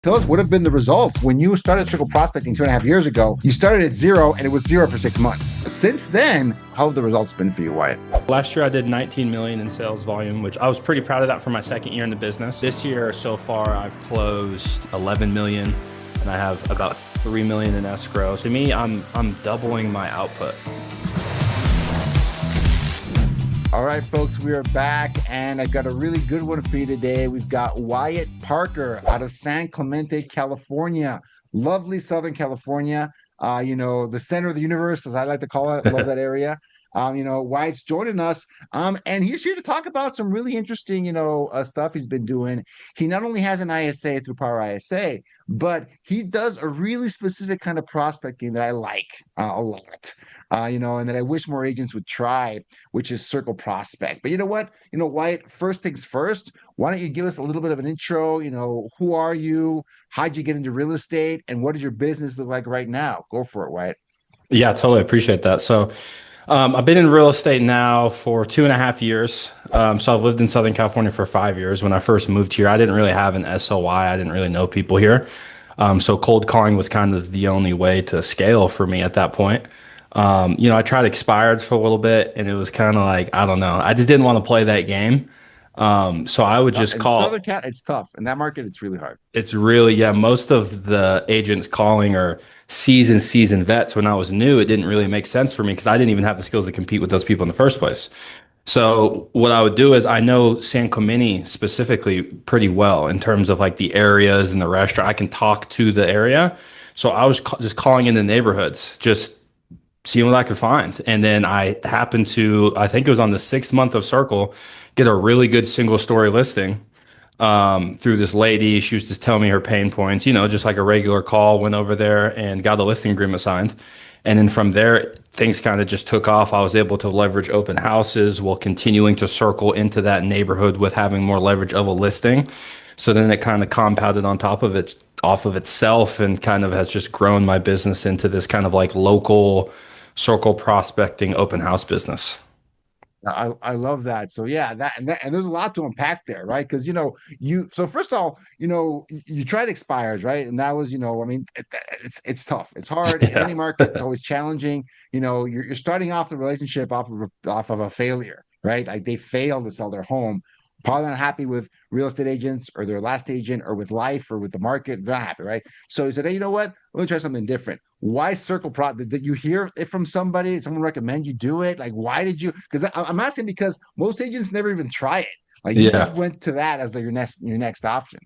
Tell us what have been the results. When you started circle prospecting 2.5 years ago, you started at zero and it was zero for 6 months. Since then, how have the results been for you, Wyatt? Last year I did 19 million in sales volume, which I was pretty proud of that for my second year in the business. This year so far I've closed 11 million and I have about 3 million in escrow. To me, I'm doubling my output. All right, folks, we are back, and I got a really good one for you today. We've got Wyatt Parker out of San Clemente, California. Lovely Southern California. The center of the universe, as I like to call it. Love that area. Wyatt's joining us, and he's here to talk about some really interesting, stuff he's been doing. He not only has an ISA through PowerISA, but he does a really specific kind of prospecting that I like a lot, and that I wish more agents would try, which is circle prospect. But you know what? Wyatt, first things first, why don't you give us a little bit of an intro? Who are you? How'd you get into real estate? And what does your business look like right now? Go for it, Wyatt. Yeah, totally appreciate that. So I've been in real estate now for 2.5 years. So I've lived in Southern California for 5 years. When I first moved here, I didn't really have an SOI. I didn't really know people here. So cold calling was kind of the only way to scale for me at that point. I tried expireds for a little bit and it was kind of like, I don't know. I just didn't want to play that game. So I would just call. Southern Cal, it's tough. In that market, it's really hard. It's really, most of the agents calling are seasoned vets. When I was new, it didn't really make sense for me because I didn't even have the skills to compete with those people in the first place. So what I would do is I know San Clemente specifically pretty well in terms of like the areas and the restaurant. I can talk to the area. So I was just calling in the neighborhoods, just seeing what I could find. And then I happened to, I think it was on the 6th month of Circle, get a really good single story listing through this lady. She was just telling me her pain points, just like a regular call, went over there and got a listing agreement signed. And then from there, things kind of just took off. I was able to leverage open houses while continuing to circle into that neighborhood with having more leverage of a listing. So then it kind of compounded on top of it, off of itself, and kind of has just grown my business into this kind of like local circle prospecting open house business. I love that. So yeah, and there's a lot to unpack there, right? Because so first of all, you tried expires, right? And that was, it's tough. It's hard. Yeah. Any market, it's always challenging. You're starting off the relationship off of a failure, right? Like they failed to sell their home. Probably not happy with real estate agents or their last agent or with life or with the market. They're not happy, right? So he said, hey, you know what? Let me try something different. Why circle pro? Did you hear it from somebody? Did someone recommend you do it? Like, why did you? Because I'm asking because most agents never even try it. Like, you just went to that as your next option.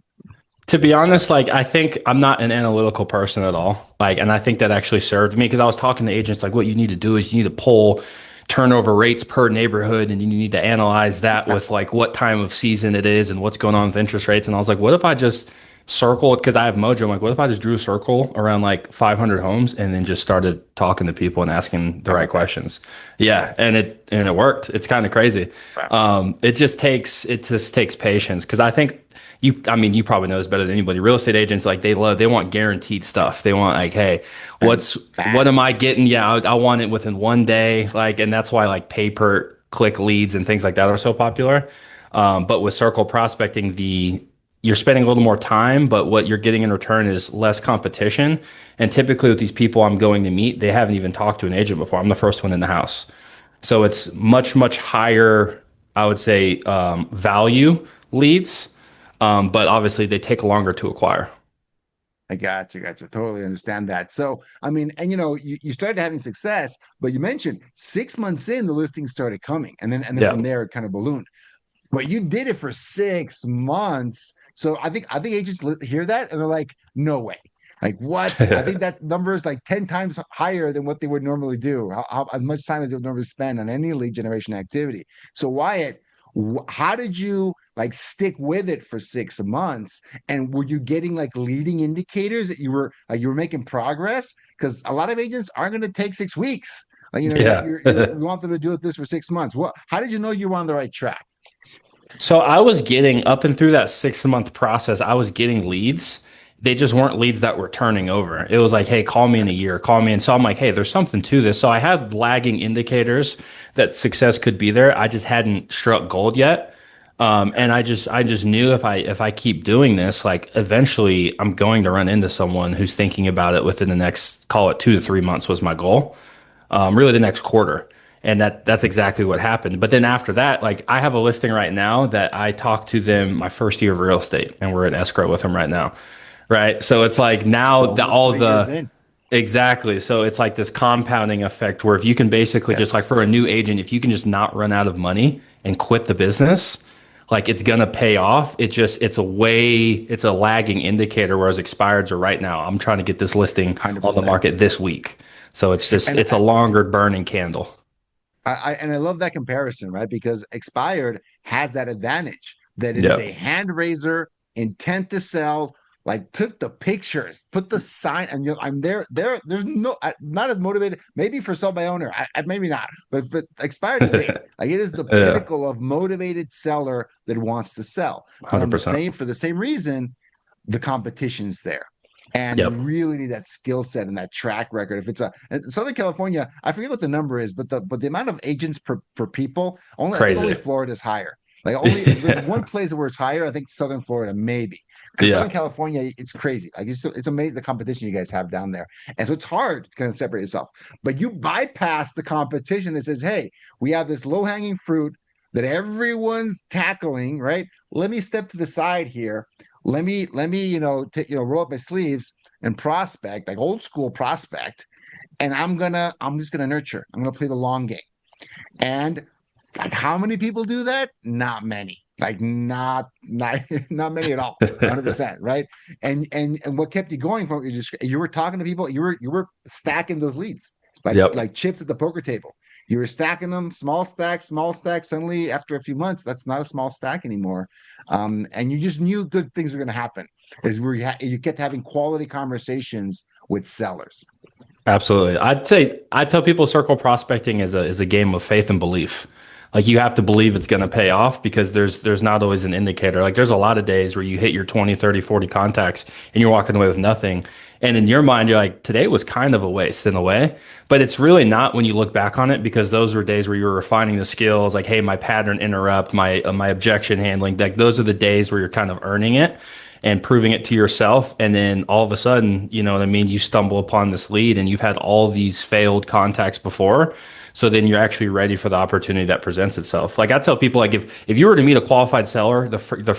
To be honest, like I think I'm not an analytical person at all. And I think that actually served me because I was talking to agents like, what you need to do is you need to pull turnover rates per neighborhood and you need to analyze that with like what time of season it is and what's going on with interest rates. And I was like, what if I just circle it? Because I have Mojo. I'm like, what if I just drew a circle around like 500 homes and then just started talking to people and asking the right questions? Yeah. And it worked. It's kind of crazy. It just takes patience. Cause I think you probably know this better than anybody. Real estate agents, like they want guaranteed stuff. They want like, hey, what am I getting? Yeah, I want it within one day. And that's why like pay-per-click leads and things like that are so popular. But with circle prospecting, you're spending a little more time, but what you're getting in return is less competition. And typically with these people I'm going to meet, they haven't even talked to an agent before. I'm the first one in the house. So it's much, much higher, I would say, value leads. But obviously they take longer to acquire. I got you. Totally understand that. So, and you started having success, but you mentioned 6 months in, the listings started coming. And then from there, it kind of ballooned. But you did it for 6 months. So I think agents hear that and they're like, no way. Like what? I think that number is like 10 times higher than what they would normally do. As much time as they would normally spend on any lead generation activity. So Wyatt, how did you stick with it for 6 months? And were you getting leading indicators that you were making progress? Because a lot of agents aren't going to take 6 weeks. You want them to do this for 6 months. How did you know you were on the right track? So I was getting up and through that 6-month process, I was getting leads. They just weren't leads that were turning over. It was like, hey, call me in a year, call me. And so I'm like, hey, there's something to this. So I had lagging indicators that success could be there. I just hadn't struck gold yet. And I just knew if I keep doing this, like eventually I'm going to run into someone who's thinking about it within the next, call it 2 to 3 months was my goal. Really the next quarter. And that's exactly what happened. But then after that, like I have a listing right now that I talked to them my first year of real estate, and we're in escrow with them right now. Right. So it's like now So the almost all 3 years the in. exactly. So it's like this compounding effect where if you can basically just like Yes. for a new agent, if you can just not run out of money and quit the business, like it's gonna pay off. It's a lagging indicator, whereas expireds are right now. I'm trying to get this listing on the 100%. market this week. So And it's a longer burning candle. I love that comparison, right? Because expired has that advantage that it is a Yep. hand raiser, intent to sell. Like took the pictures, put the sign, and I'm there. There's no, not as motivated. Maybe for sell by owner, maybe not. But expired is it. Like it is the Yeah. pinnacle of motivated seller that wants to sell. But on the 100%. same for the same reason, the competition's there. And you Yep. really need that skill set and that track record. If it's a Southern California, I forget what the number is, but the amount of agents per people, only I think only Crazy. Florida is higher. Like only if there's one place where it's higher, I think Southern Florida maybe, because Southern Yeah. California it's crazy. Like it's amazing the competition you guys have down there, and so it's hard to kind of separate yourself. But you bypass the competition that says, "Hey, we have this low hanging fruit that everyone's tackling, right? Let me step to the side here. Let me roll up my sleeves and prospect like old school prospect, and I'm just gonna nurture. I'm gonna play the long game." And like how many people do that? Not many. Like not not many at all. 100%, right? And what kept you going from you were talking to people, you were stacking those leads Yep. like chips at the poker table. You were stacking them, small stacks, small stacks. Suddenly, after a few months, that's not a small stack anymore, and you just knew good things were going to happen. Is where you kept having quality conversations with sellers. Absolutely. I tell people circle prospecting is a game of faith and belief. Like you have to believe it's going to pay off because there's not always an indicator. Like there's a lot of days where you hit your 20, 30, 40 contacts and you're walking away with nothing. And in your mind, you're like, today was kind of a waste in a way, but it's really not when you look back on it because those were days where you were refining the skills. Like, hey, my pattern interrupt, my objection handling. Like those are the days where you're kind of earning it and proving it to yourself. And then all of a sudden, you know what I mean? You stumble upon this lead and you've had all these failed contacts before. So then you're actually ready for the opportunity that presents itself. Like I tell people, like if you were to meet a qualified seller,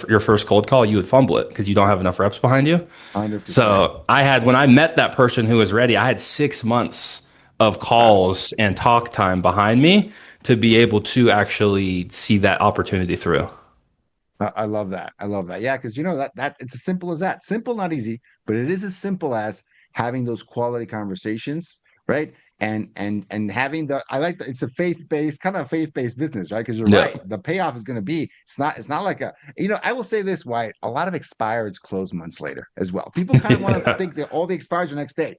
your first cold call, you would fumble it because you don't have enough reps behind you. 100%. So when I met that person who was ready, I had 6 months of calls and talk time behind me to be able to actually see that opportunity through. I love that. I love that. Yeah, because that it's as simple as that. Simple, not easy, but it is as simple as having those quality conversations, right? And having I like that it's a faith-based business, right? Because you're Yeah. right. The payoff is going to be it's not like I will say this, Wyatt, a lot of expireds close months later as well. People kind of want to think that all the expires are next day.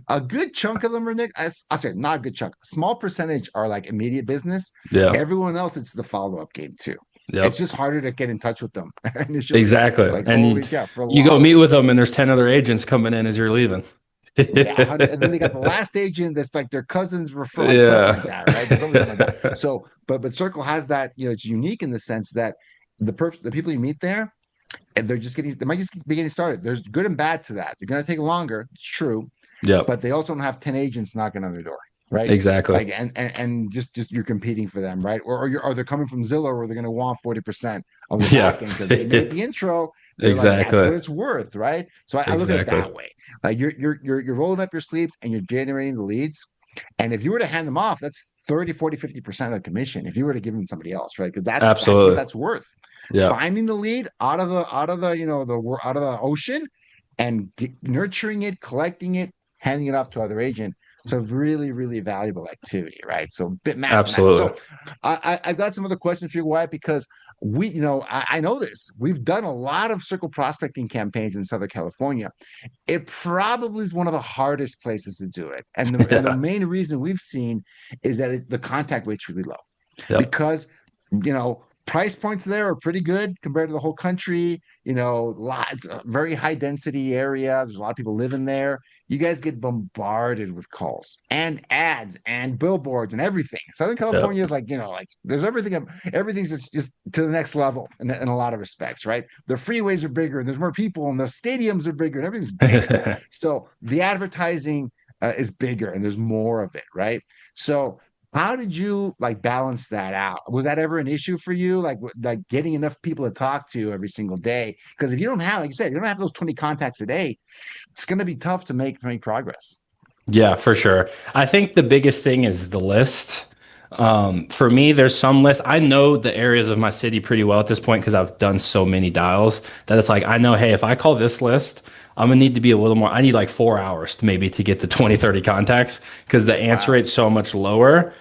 A good chunk of them are next. I say not a good chunk. A small percentage are like immediate business. Yeah. Everyone else, it's the follow-up game too. It's Yep. just harder to get in touch with them initially. Exactly. Like, And holy cow, for a you go long, meet with them and there's 10 other agents coming in as you're leaving. yeah, 100, and then they got the last agent that's like their cousin's refer, like something like Yeah. that, right? Something like that. So, but Circle has that. It's unique in the sense that the people you meet there, and they might just be getting started. There's good and bad to that. They're going to take longer. It's true, Yep. but they also don't have 10 agents knocking on their door, right? Exactly. Like and just you're competing for them, right? Or they're coming from Zillow where they're going to want 40% of the Yeah. back end because they made the intro. They're like, that's Exactly. what it's worth, right? So I look at it Exactly. that way. Like you're rolling up your sleeves and you're generating the leads. And if you were to hand them off, that's 30, 40, 50% of the commission if you were to give them to somebody else, right? Because that's what Absolutely. that's worth. Yeah. Finding the lead out of the ocean and nurturing it, collecting it, handing it off to other agent. It's a really, really valuable activity, right? So bit massive, massive. So Absolutely. I've got some other questions for you, Wyatt, because I know this. We've done a lot of circle prospecting campaigns in Southern California. It probably is one of the hardest places to do it. And the Yeah. main reason we've seen is that the contact rate's really low Yep. because, you know, price points there are pretty good compared to the whole country. Lots, very high density area. There's a lot of people living there. You guys get bombarded with calls and ads and billboards and everything. Southern Yep. California is like, like there's everything. Everything's just to the next level in a lot of respects, right? The freeways are bigger and there's more people and the stadiums are bigger and everything's bigger. So the advertising is bigger and there's more of it, right? So how did you like balance that out? Was that ever an issue for you? Like getting enough people to talk to every single day? Because if you don't have, like you said, you don't have those 20 contacts a day, it's going to be tough to make progress. Yeah, for sure. I think the biggest thing is the list. For me, there's some lists. I know the areas of my city pretty well at this point because I've done so many dials that it's like I know, hey, if I call this list, I'm gonna need to be a little more. I need like 4 hours to maybe to get the 20, 30 contacts because the answer Wow. rate's so much lower.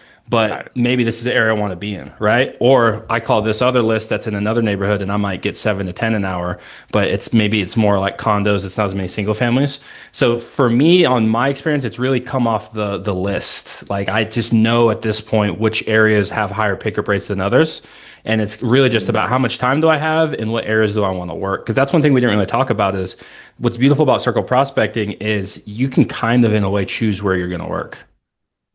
Got But it. maybe this is the area I want to be in, right? Or I call this other list that's in another neighborhood and I might get 7 to 10 an hour, but it's more like condos, it's not as many single families. So for me, on my experience, it's really come off the list. Like I just know at this point which areas have higher pickup rates than others. And it's really just about how much time do I have and what areas do I want to work? Because that's one thing we didn't really talk about is what's beautiful about circle prospecting is you can kind of in a way choose where you're going to work.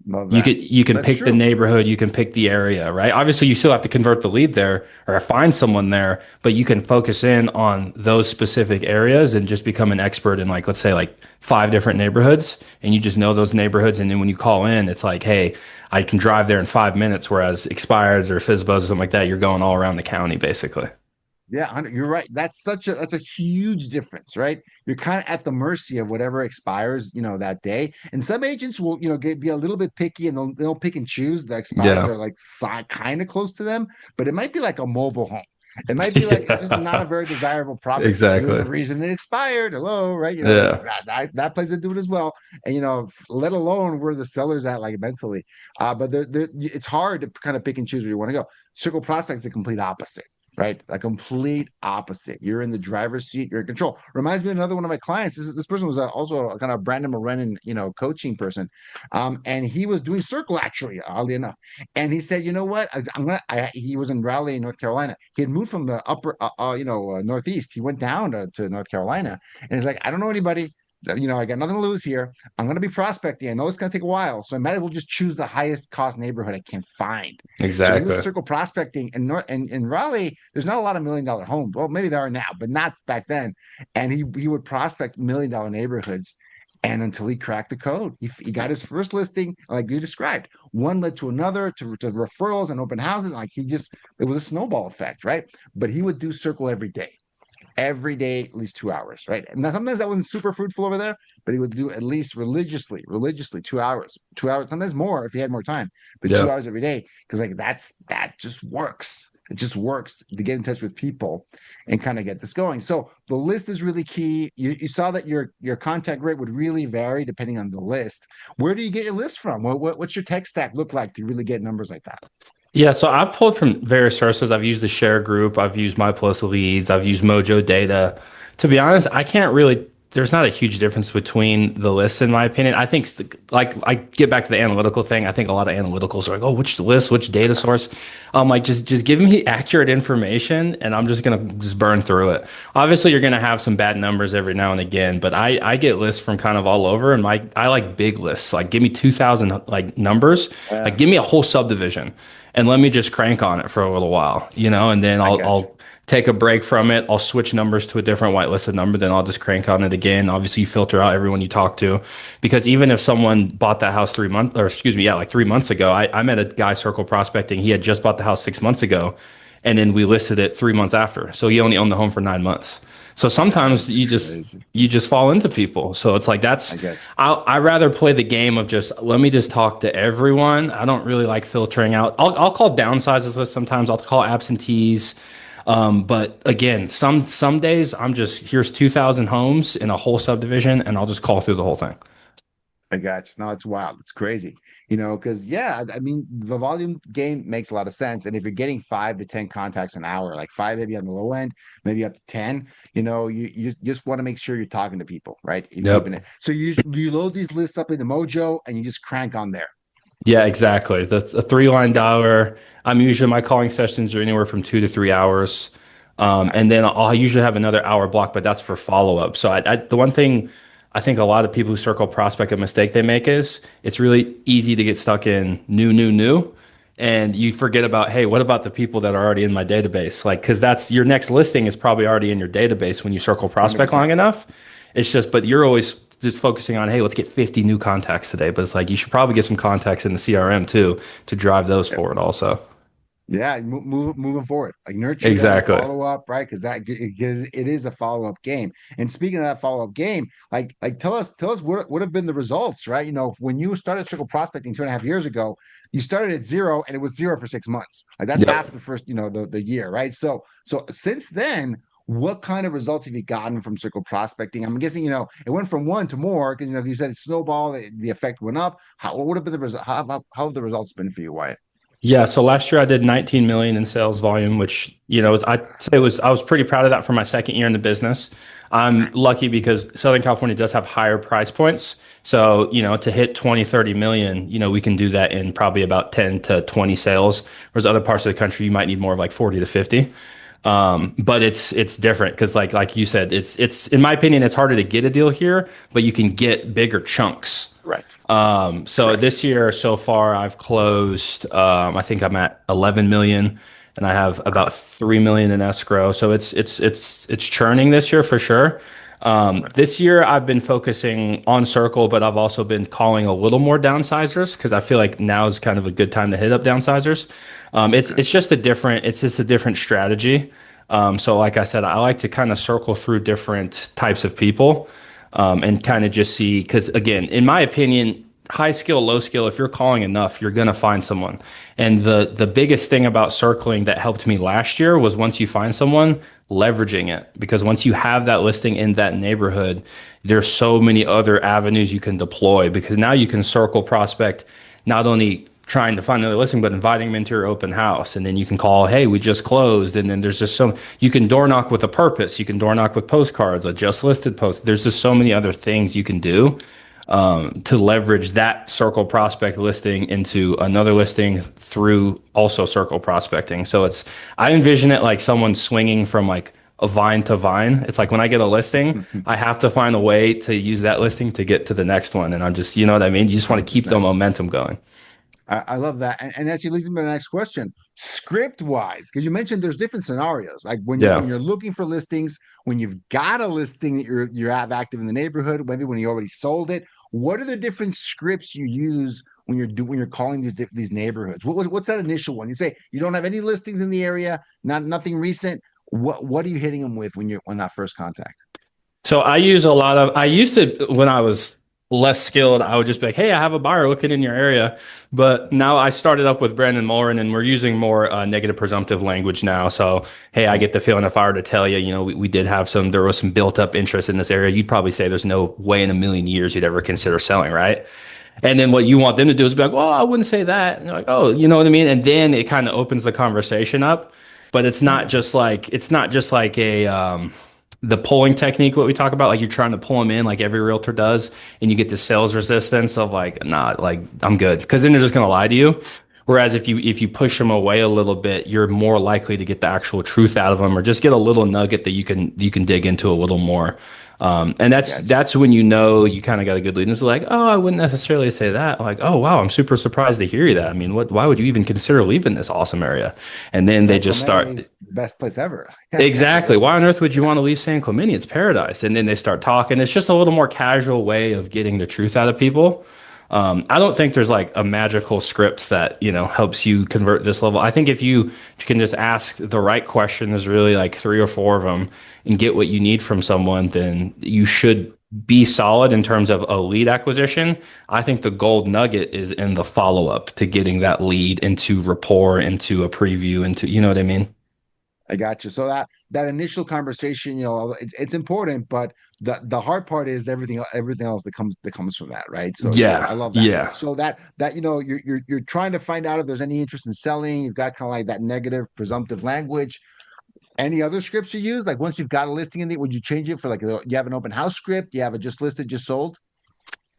Love You that. could you can That's pick the true. neighborhood, you can pick the area, right? Obviously, you still have to convert the lead there or find someone there, but you can focus in on those specific areas and just become an expert in like let's say like 5 different neighborhoods, and you just know those neighborhoods. And then when you call in, it's like, hey, I can drive there in 5 minutes, whereas expireds or FISBOs or something like that, you're going all around the county basically. Yeah, you're right. That's a huge difference, right? You're kind of at the mercy of whatever expires, that day. And some agents will, be a little bit picky and they'll pick and choose the expires that Yeah. are like kind of close to them, but it might be like a mobile home. It might be like just not a Yeah. very desirable property. Here's the Exactly. reason it expired. Hello, right? Yeah. That plays into it as well. And let alone where the seller's at, like mentally. But it's hard to kind of pick and choose where you want to go. Circle prospect's the complete opposite, right? A complete opposite. You're in the driver's seat. You're in control. Reminds me of another one of my clients. This person was also a kind of Brandon Morenin, coaching person, and he was doing circle actually, oddly enough. And he said, you know what? He was in Raleigh, North Carolina. He had moved from the upper, northeast. He went down to North Carolina, and he's like, I don't know anybody. I got nothing to lose here. I'm going to be prospecting. I know it's going to take a while, so I might as well just choose the highest cost neighborhood I can find. So he was Exactly. circle prospecting and in Raleigh, there's not a lot of $1 million homes. Well, maybe there are now, but not back then. And he would prospect $1 million neighborhoods. And until he cracked the code, he got his first listing, like you described. One led to another, to referrals and open houses. Like it was a snowball effect, right? But he would do circle every day, at least 2 hours, right? And sometimes that wasn't super fruitful over there, but he would do at least religiously 2 hours, sometimes more if he had more time, but two Yeah. hours every day. Cause like that just works. It just works to get in touch with people and kind of get this going. So the list is really key. You saw that your contact rate would really vary depending on the list. Where do you get your list from? What's your tech stack look like to really get numbers like that? Yeah, so I've pulled from various sources. I've used the share group, I've used My Plus Leads, I've used Mojo Data. To be honest, I can't really, there's not a huge difference between the lists, in my opinion. I think, like, I get back to the analytical thing. I think a lot of analyticals are like, oh, which list, which data source? Like, just give me accurate information and I'm just going to just burn through it. Obviously, you're going to have some bad numbers every now and again, but I get lists from kind of all over and I like big lists. Like, give me 2,000 like numbers, Yeah, like, give me a whole subdivision and let me just crank on it for a little while, and then I I'll got you. I'll take a break from it. I'll switch numbers to a different whitelisted number, then I'll just crank on it again. Obviously, you filter out everyone you talk to because even if someone bought that house 3 months, or excuse me, yeah, like 3 months ago, I met a guy circle prospecting. He had just bought the house 6 months ago, and then we listed it 3 months after. So he only owned the home for 9 months. So sometimes That's you just crazy. you just fall into people. So it's like I that's got you. I rather play the game of just let me just talk to everyone. I don't really like filtering out. I'll call downsizes list sometimes. I'll call absentees. But again, some days I'm just here's 2,000 homes in a whole subdivision, and I'll just call through the whole thing. I got you. No, it's wild. It's crazy, because yeah, I mean, the volume game makes a lot of sense. And if you're getting 5 to 10 contacts an hour, like five maybe on the low end, maybe up to 10, you just want to make sure you're talking to people, right? You're keeping Yep. it. So you load these lists up into Mojo and you just crank on there. Yeah, exactly. That's a three-line dialer. I'm usually my calling sessions are anywhere from 2 to 3 hours. Right. And then I'll usually have another hour block, but that's for follow-up. So the one thing I think a lot of people who circle prospect, a mistake they make is it's really easy to get stuck in new, new, new. And you forget about, hey, what about the people that are already in my database? Like, because that's your next listing is probably already in your database when you circle prospect long 100%. enough. It's just, but you're always just focusing on, hey, let's get 50 new contacts today. But it's like you should probably get some contacts in the CRM too to drive those forward also. Yeah, moving forward, like nurture them, Exactly. follow up, right? Because it is a follow up game. And speaking of that follow up game, like tell us what have been the results, right? When you started circle prospecting 2.5 years ago, you started at zero and it was zero for 6 months. Like that's half Yep. the first, the year, right? So since then, what kind of results have you gotten from circle prospecting? I'm guessing it went from one to more because you said it snowballed, the effect went up. What would have been the result? How have the results been for you, Wyatt? Yeah, so last year I did 19 million in sales volume, which, I'd say I was pretty proud of that for my second year in the business. I'm lucky because Southern California does have higher price points. So, to hit 20, 30 million, we can do that in probably about 10 to 20 sales. Whereas other parts of the country, you might need more of like 40 to 50. But it's different because like you said, it's in my opinion, it's harder to get a deal here, but you can get bigger chunks. Correct. So Correct. this year so far, I've closed. I think I'm at 11 million, and I have about 3 million in escrow. So it's churning this year for sure. This year I've been focusing on circle, but I've also been calling a little more downsizers because I feel like now is kind of a good time to hit up downsizers. Okay. It's just a different strategy. So like I said, I like to kind of circle through different types of people and kind of just see, because again, in my opinion, high skill, low skill, if you're calling enough, you're going to find someone. And the biggest thing about circling that helped me last year was once you find someone, leveraging it. Because once you have that listing in that neighborhood, there's so many other avenues you can deploy because now you can circle prospect not only trying to find another listing, but inviting them into your open house. And then you can call, hey, we just closed. And then there's just you can door knock with a purpose. You can door knock with postcards, a just listed post. There's just so many other things you can do to leverage that circle prospect listing into another listing through also circle prospecting. So I envision it like someone swinging from like a vine to vine. It's like when I get a listing, I have to find a way to use that listing to get to the next one. And I'm just, you know what I mean? You just want to keep the 100%. momentum going. I love that. And actually leads me to the next question. Script wise, because you mentioned there's different scenarios. Like when Yeah. you're looking for listings, when you've got a listing that you have active in the neighborhood, maybe when you already sold it, what are the different scripts you use when you're calling these neighborhoods? What's that initial one? You say you don't have any listings in the area, nothing recent. What are you hitting them with when you're on that first contact? So I used to, when I was less skilled, I would just be like, hey, I have a buyer looking in your area. But now I started up with Brandon Morin and we're using more negative presumptive language now. So, hey, I get the feeling if I were to tell you, we did have there was some built up interest in this area, you'd probably say there's no way in a million years you'd ever consider selling, right? And then what you want them to do is be like, well, I wouldn't say that. And you're like, oh, you know what I mean? And then it kind of opens the conversation up. But it's not just like a the pulling technique, what we talk about, like you're trying to pull them in like every realtor does, and you get the sales resistance of like, nah, like I'm good. Because then they're just gonna lie to you. Whereas if you push them away a little bit, you're more likely to get the actual truth out of them, or just get a little nugget that you can dig into a little more. And Gotcha. that's when you kind of got a good lead. And it's like, oh, I wouldn't necessarily say that. Like, oh wow, I'm super surprised to hear that. I mean, why would you even consider leaving this awesome area? And then they San just Clemente start is the best place ever. exactly. Why on earth would you want to leave San Clemente? It's paradise. And then they start talking. It's just a little more casual way of getting the truth out of people. I don't think there's like a magical script that, helps you convert this level. I think if you can just ask the right question, there's really like three or four of them and get what you need from someone, then you should be solid in terms of a lead acquisition. I think the gold nugget is in the follow up to getting that lead into rapport, into a preview, into, you know what I mean? I got you. So that initial conversation, it's important, but the hard part is everything else that comes from that, right? So I Yeah. love that. Yeah. So that you're trying to find out if there's any interest in selling. You've got kind of like that negative presumptive language. Any other scripts you use? Like once you've got a listing in there, would you change it for like you have an open house script? You have it just listed, just sold?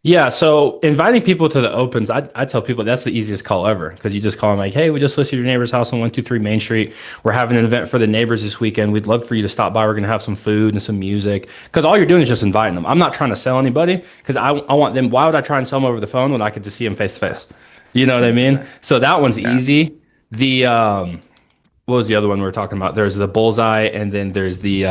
Yeah, so inviting people to the opens, I tell people that's the easiest call ever because you just call them like, hey, we just listed your neighbor's house on 123 Main Street. We're having an event for the neighbors this weekend. We'd love for you to stop by. We're going to have some food and some music because all you're doing is just inviting them. I'm not trying to sell anybody because I want them. Why would I try and sell them over the phone when I could just see them face to Yeah, face? You know what I mean? 100%. So that one's Yeah. easy. The what was the other one we were talking about? There's the bullseye, and then there's the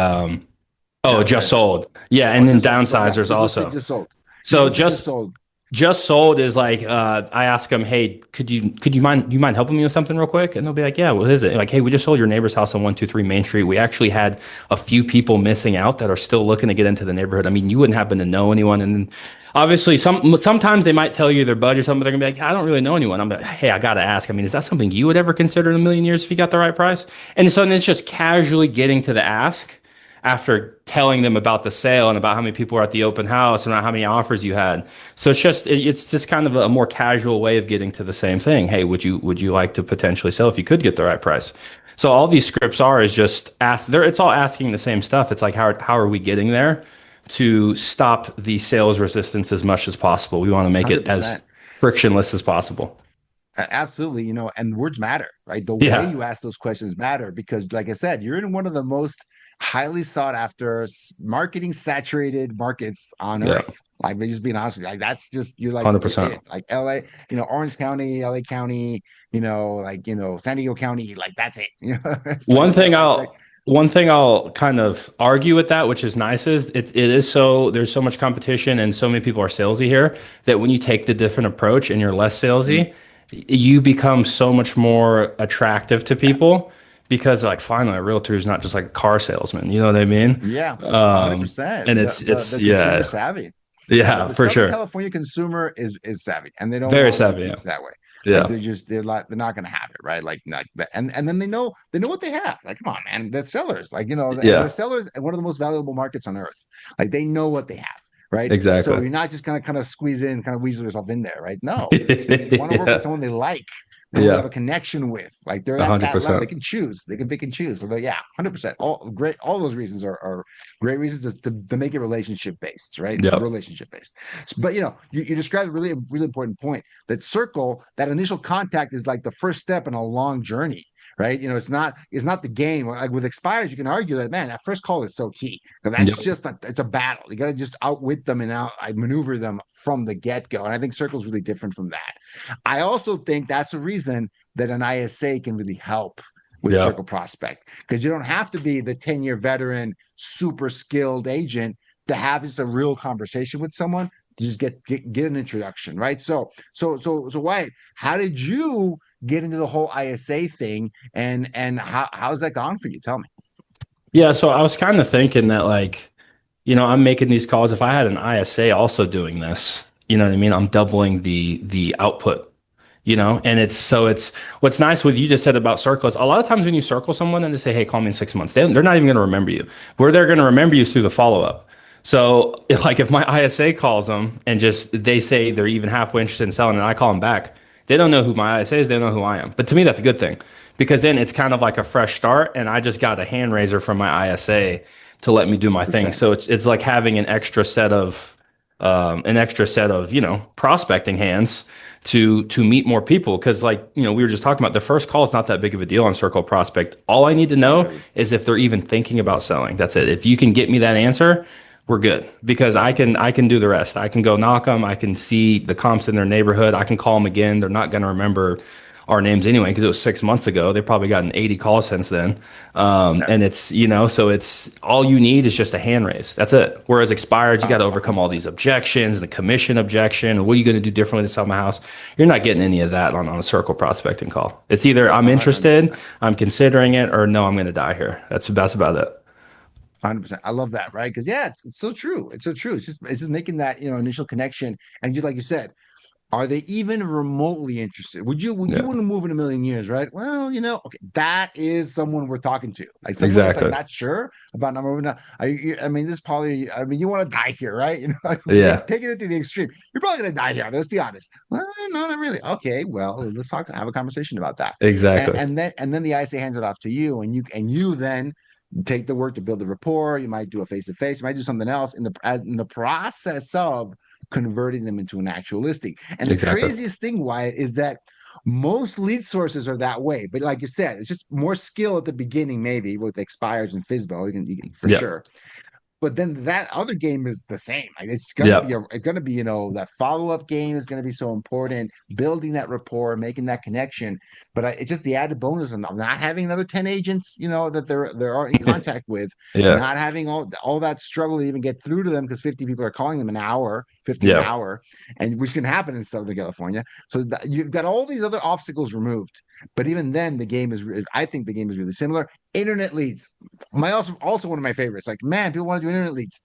oh, just Downsizing. sold. Yeah, Oh, and then just sold. Just sold. Yeah. downsizers Just listed, also. just sold. Just So listed, just sold. just sold is like I ask them, hey, could you mind helping me with something real quick? And they'll be like, yeah, what is it? Like, hey, we just sold your neighbor's house on 123 Main Street. We actually had a few people missing out that are still looking to get into the neighborhood. I mean, you wouldn't happen to know anyone. And obviously sometimes they might tell you their budget or something, but they're gonna be like, I don't really know anyone. I'm like, hey, I gotta ask. I mean, is that something you would ever consider in a million years if you got the right price? And so then it's just casually getting to the ask after telling them about the sale and about how many people were at the open house and about how many offers you had. So it's just kind of a more casual way of getting to the same thing. Hey, would you like to potentially sell if you could get the right price? So all these scripts are is just ask there it's all asking the same stuff. It's like how are we getting there to stop the sales resistance as much as possible. We want to make it as 100%. frictionless as possible. Absolutely, and words matter, right? The way Yeah. you ask those questions matter because, like I said, you're in one of the most highly sought after marketing saturated markets on Yeah. earth. Like, just being honest with you, like that's just you're 100%. it. Like LA, Orange County, LA County, San Diego County, like that's it. It's like One it's thing like I'll one thing I'll kind of argue with that, which is nice, is it is so there's so much competition and so many people are salesy here that when you take the different approach and you're less mm, salesy, you become so much more attractive to yeah, people because like finally a realtor is not just like a car salesman. You know what I mean? yeah, Um, 100%. and The it's the it's the consumer yeah savvy. yeah The for Southern sure, California consumer is savvy, and they don't very want to be savvy. Yeah, reached that way. Like yeah, they're not going to have it, right? Like that, and then they know what they have. Like, come on, man, they're sellers. Like, and they're yeah, sellers in one of the most valuable markets on earth. Like, they know what they have, right? So exactly. you're not just going to kind of squeeze in, kind of weasel yourself in there, right? No, they want to work with Yeah, someone they like, someone they have yeah, a connection with. Like, they're a at hundred that level. They percent. can choose. They can pick and choose. So yeah, 100%. All great. All those reasons are great reasons to make it relationship based, right? Yep. Relationship based. But you described a really important point. That circle, that initial contact is like the first step in a long journey, right? It's not the game. Like with expires, you can argue that, man, that first call is so key. That's Yep. just it's a battle. You got to just outwit them and maneuver them from the get go. And I think circle is really different from that. I also think that's a reason that an ISA can really help with Yeah. circle prospect, because you don't have to be the 10-year veteran, super skilled agent to have just a real conversation with someone to just get an introduction, right? So Wyatt, how did you get into the whole ISA thing, and how's that gone for you? Tell me. Yeah, so I was kind of thinking that like, I'm making these calls. If I had an ISA also doing this, you know what I mean? I'm doubling the output, and it's what's nice with you just said about circles. A lot of times when you circle someone and they say, hey, call me in 6 months, they're not even going to remember you. Where they're going to remember you is through the follow-up. So if my ISA calls them and just they say they're even halfway interested in selling and I call them back, they don't know who my ISA is, they don't know who I am. But to me, that's a good thing because then it's kind of like a fresh start and I just got a hand raiser from my ISA to let me do my thing. 100%. So it's like having an extra set of prospecting hands to meet more people because like we were just talking about the first call is not that big of a deal on circle prospect. All I need to Not know really. is if they're even thinking about selling. That's it. If you can get me that answer, we're good because I can do the rest. I can go knock them. I can see the comps in their neighborhood. I can call them again. They're not going to remember our names anyway because it was 6 months ago. They probably gotten 80 calls since then. Yeah. And so it's all you need is just a hand raise. That's it. Whereas expired, you got to overcome all 100%. these objections, the commission objection. What are you going to do differently to sell my house? You're not getting any of that on a circle prospecting call. It's either I'm interested, 100%. I'm considering it, or no, I'm going to die here. That's about it. 100%. I love that, right? Because yeah, it's so true. It's so true. It's just making that initial connection, and just like you said, are they even remotely interested? Would you Yeah, want to move in a million years, right? Well, okay, that is someone we're talking to, like someone that's like exactly. not sure about not moving. I mean, this probably. I mean, you want to die here, right? Like, Yeah. taking it to the extreme. You're probably gonna die here. I mean, let's be honest. Well, no, not really. Okay, well, let's have a conversation about that, and, Exactly. and then and then the ISA hands it off to you, and you then take the work to build the rapport. You might do a face to face. You might do something else in the process of converting them into an actual listing. And the Exactly. craziest thing, Wyatt, is that most lead sources are that way. But like you said, it's just more skill at the beginning, maybe with expires and FISBO, you can for Yep. sure. But then that other game is the same. Like it's gonna be Yep. it's gonna be, that follow-up game is gonna be so important, building that rapport, making that connection. But it's just the added bonus of not having another 10 agents, that they're in contact with, Yeah. not having all that struggle to even get through to them because 50 people are calling them an hour, 50 an Yeah. hour, and which can happen in Southern California. So you've got all these other obstacles removed. But even then, I think the game is really similar. Internet leads, also one of my favorites. Like, man, people want to do internet leads.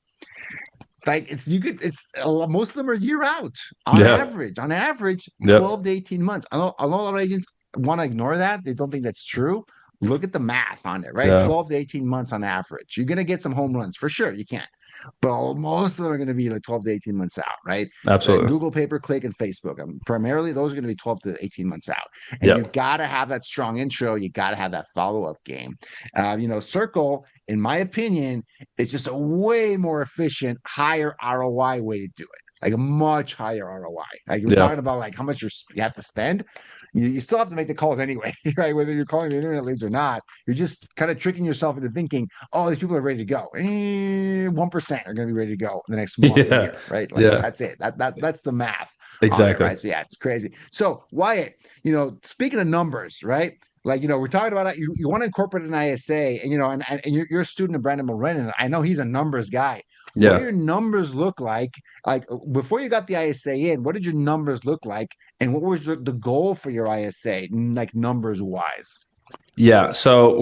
Like most of them are year out on Yeah. average, Yep. 12 to 18 months. I know a lot of agents want to ignore that. They don't think that's true. Look at the math on it, right? Yeah. 12 to 18 months on average. You're going to get some home runs for sure. You can. But most of them are going to be like 12 to 18 months out, right? Absolutely. Google pay-per-click and Facebook. Primarily, those are going to be 12 to 18 months out. And you Yep. got to have that strong intro. You got to have that follow-up game. Circle, in my opinion, is just a way more efficient, higher ROI way to do it. Like a much higher ROI. Like we're talking about like how much you have to spend. You still have to make the calls anyway, right? Whether you're calling the internet leads or not, you're just kind of tricking yourself into thinking, oh, these people are ready to go. 1% are going to be ready to go in the next month or year, right? Like that's it. That's the math. Exactly. Right? So yeah, it's crazy. So Wyatt, speaking of numbers, right? Like, we're talking about you want to incorporate an ISA, and you're a student of Brandon Mulrennan. I know he's a numbers guy. Yeah. What do your numbers look like? Like before you got the ISA in, what did your numbers look like? And what was the goal for your ISA, like numbers wise? Yeah. So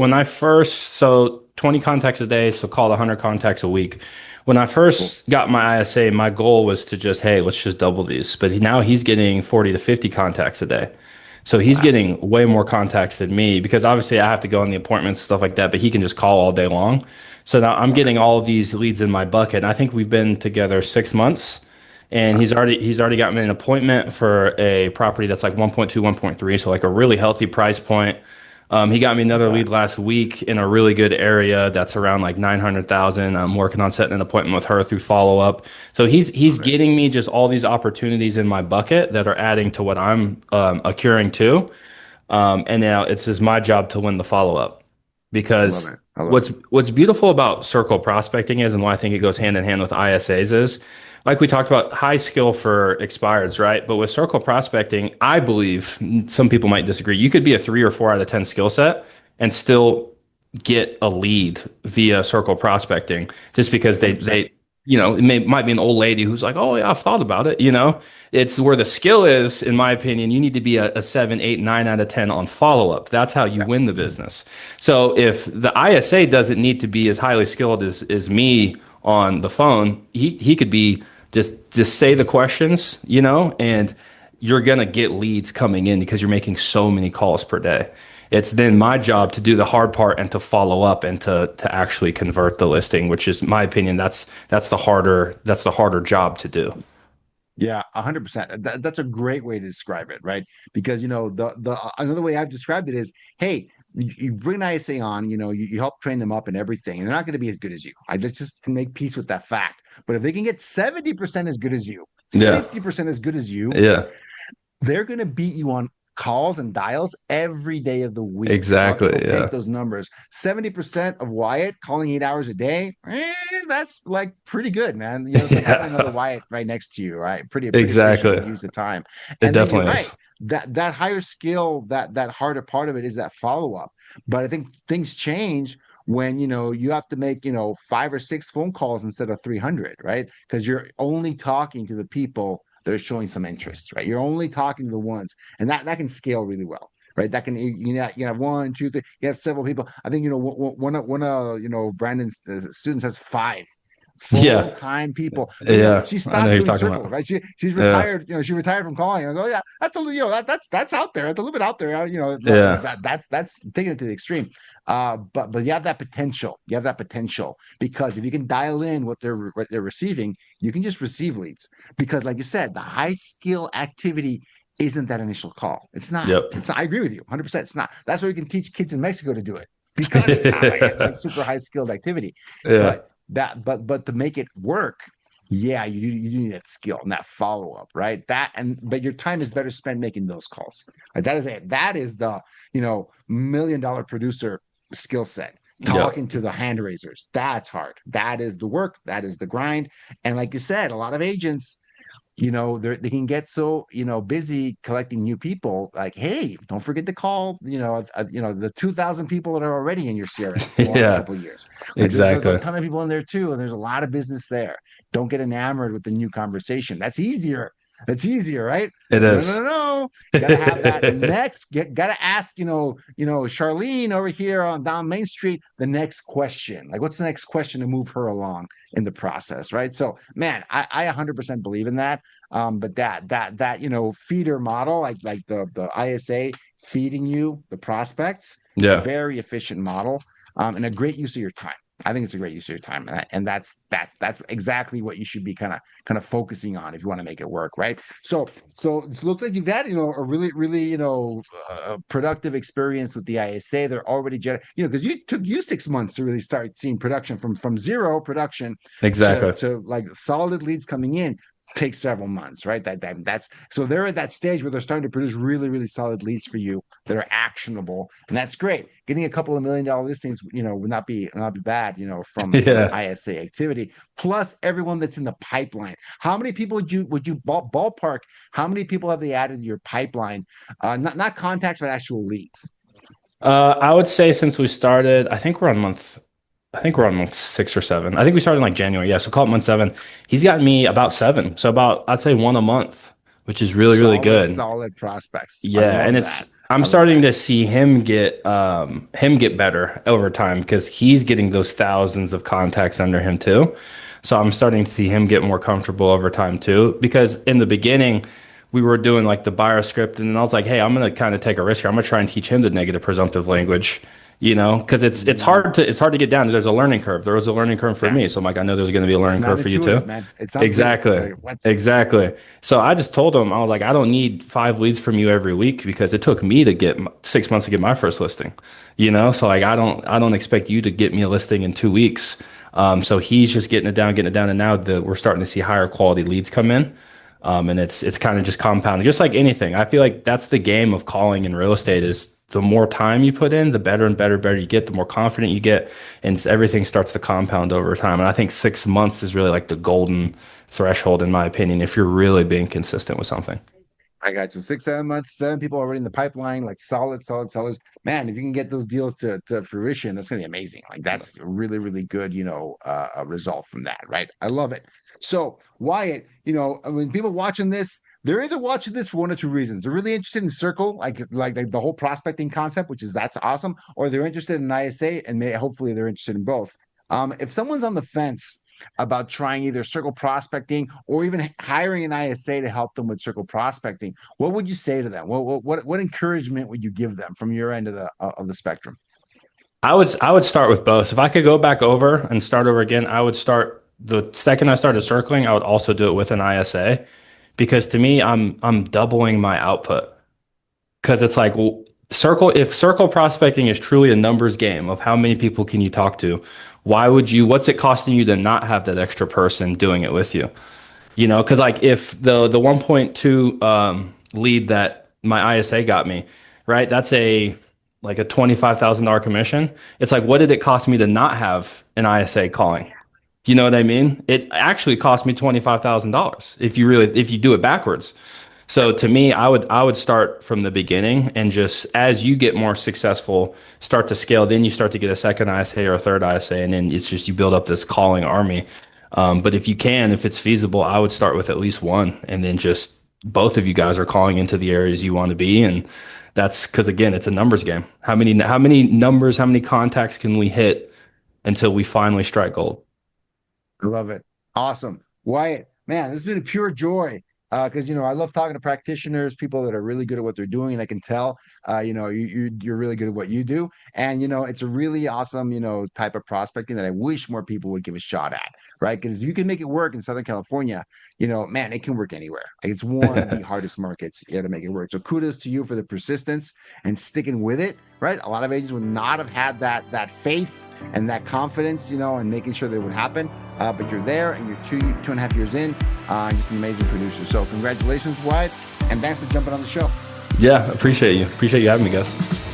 20 contacts a day, so call 100 contacts a week. When I first got my ISA, my goal was to just, hey, let's just double these. But now he's getting 40 to 50 contacts a day. So he's getting way more contacts than me because obviously I have to go on the appointments, stuff like that, but he can just call all day long. So now I'm getting all of these leads in my bucket. And I think we've been together 6 months and he's already gotten me an appointment for a property that's like 1.2, 1.3. So like a really healthy price point. He got me another lead last week in a really good area that's around like 900,000. I'm working on setting an appointment with her through follow up. So he's getting me just all these opportunities in my bucket that are adding to what I'm accruing to. And now it's just my job to win the follow up because what's beautiful about circle prospecting is, and why I think it goes hand in hand with ISAs is, like we talked about, high skill for expireds, right? But with circle prospecting, I believe some people might disagree. You could be a 3 or 4 out of 10 skill set and still get a lead via circle prospecting, just because they it might be an old lady who's like, oh yeah, I've thought about it. It's where the skill is, in my opinion. You need to be a 7, 8, 9 out of 10 on follow up. That's how you win the business. So if the ISA doesn't need to be as highly skilled as me on the phone, he could be just say the questions, and you're gonna get leads coming in because you're making so many calls per day. It's then my job to do the hard part and to follow up and to actually convert the listing, which is, my opinion, that's the harder job to do. Yeah, 100%. That's a great way to describe it, right? Because the another way I've described it is, hey, you bring an ISA on, you help train them up and everything, and they're not going to be as good as you. I just make peace with that fact. But if they can get 70% as good as you, 50% as good as you, they're going to beat you on calls and dials every day of the week. Exactly. So take those numbers. 70% of Wyatt calling 8 hours a day. That's like pretty good, man. Having another Wyatt right next to you, right? Pretty exactly. Use the time. It definitely is. That higher skill, that harder part of it is that follow up. But I think things change when you have to make 5 or 6 phone calls instead of 300, right? Because you're only talking to the people that are showing some interest, right? You're only talking to the ones, and that can scale really well, right? That can you have 1, 2, 3. You have several people. I think one of Brandon's students has 5 full-time people. She stopped doing circle, right? She's retired. She retired from calling. I go, yeah, that's that's out there. It's a little bit out there. That's taking it to the extreme. But you have that potential. You have that potential because if you can dial in what they're receiving, you can just receive leads. Because, like you said, the high skill activity isn't that initial call. It's not. It's not. I agree with you 100%. It's not. That's why we can teach kids in Mexico to do it, because it's not like super high skilled activity. But to make it work, yeah, you need that skill and that follow up, right? But your time is better spent making those calls. Like that is the $1 million producer skill set. Yep. Talking to the hand raisers, that's hard. That is the work. That is the grind. And like you said, a lot of agents, they can get so busy collecting new people, like, hey, don't forget to call the 2,000 people that are already in your CRM for the last Yeah, couple of years. Like there's a exactly. ton of people in there too, and there's a lot of business there. Don't get enamored with the new conversation. That's easier, right? It No, no, no, is. no. Gotta have that next. Gotta ask, Charlene over here on down Main Street, the next question. Like, what's the next question to move her along in the process, right? So, man, I 100% believe in that. But that feeder model, like the ISA feeding you the prospects, Yeah. very efficient model, and a great use of your time. I think it's a great use of your time, and that's exactly what you should be kind of focusing on if you want to make it work, right? So it looks like you've had a really productive experience with the ISA. They're already because you took you 6 months to really start seeing production from zero production to Exactly. like solid leads coming in. Takes several months, right? That's so they're at that stage where they're starting to produce really, really solid leads for you that are actionable, and that's great. Getting a couple of $1 million listings, would not be bad, from Yeah. ISA activity. Plus everyone that's in the pipeline. How many people would you ballpark? How many people have they added to your pipeline? Not contacts, but actual leads. I would say since we started, I think we're on month 6 or 7. I think we started in like January. Yeah, so call it month 7. He's gotten me about 7. So about, I'd say one a month, which is really, really Solid, good. solid prospects. I Yeah, and love that. I'm I love starting that. to see him get better over time because he's getting those thousands of contacts under him too. So I'm starting to see him get more comfortable over time too. Because in the beginning, we were doing like the buyer script, and then I was like, hey, I'm gonna kind of take a risk here. I'm gonna try and teach him the negative presumptive language, because it's hard to get down. There's a learning curve. There was a learning curve for Yeah, me. So I'm like, I know there's gonna be a it's learning not curve for you too. intuitive, man. It sounds good. Exactly. Like, what's Exactly. So I just told him, I was like, I don't need 5 leads from you every week because it took me to get 6 months to get my first listing, So like, I don't expect you to get me a listing in 2 weeks. So he's just getting it down. And now we're starting to see higher quality leads come in. And it's kind of just compounding, just like anything. I feel like that's the game of calling in real estate is the more time you put in, the better and better you get, the more confident you get, and everything starts to compound over time. And I think 6 months is really like the golden threshold, in my opinion, if you're really being consistent with something. I got you. 6, 7 months, 7 people already in the pipeline, like solid sellers. Man, if you can get those deals to fruition, that's gonna be amazing. Like that's a really, really good, a result from that, right? I love it. So Wyatt, when people watching this, they're either watching this for one or two reasons. They're really interested in Circle, like the whole prospecting concept, that's awesome, or they're interested in ISA, and hopefully they're interested in both. If someone's on the fence about trying either circle prospecting or even hiring an ISA to help them with circle prospecting, what would you say to them? What encouragement would you give them from your end of the spectrum? I would start with both. If I could go back over and start over again, I would start the second I started circling, I would also do it with an ISA because to me, I'm doubling my output. Because it's like, well, if circle prospecting is truly a numbers game of how many people can you talk to, what's it costing you to not have that extra person doing it with you? Because like if the 1.2 lead that my ISA got me, right? That's like a $25,000 commission. It's like, what did it cost me to not have an ISA calling? Do you know what I mean? It actually cost me $25,000 if you do it backwards. So to me, I would start from the beginning and just as you get more successful, start to scale. Then you start to get a second ISA or a third ISA, and then it's just you build up this calling army. But if it's feasible, I would start with at least one, and then just both of you guys are calling into the areas you want to be, and that's because again, it's a numbers game. How many contacts can we hit until we finally strike gold? I love it. Awesome. Wyatt, man, this has been a pure joy. Because I love talking to practitioners, people that are really good at what they're doing, and I can tell, you're really good at what you do, and it's a really awesome, type of prospecting that I wish more people would give a shot at, right? Because you can make it work in Southern California, man, it can work anywhere. Like, it's one of the hardest markets to make it work. So kudos to you for the persistence and sticking with it. right? A lot of agents would not have had that faith and that confidence, and making sure that it would happen. But you're there, and you're 2.5 years in, just an amazing producer. So congratulations, Wyatt, and thanks for jumping on the show. Yeah, appreciate you. Appreciate you having me, Gus.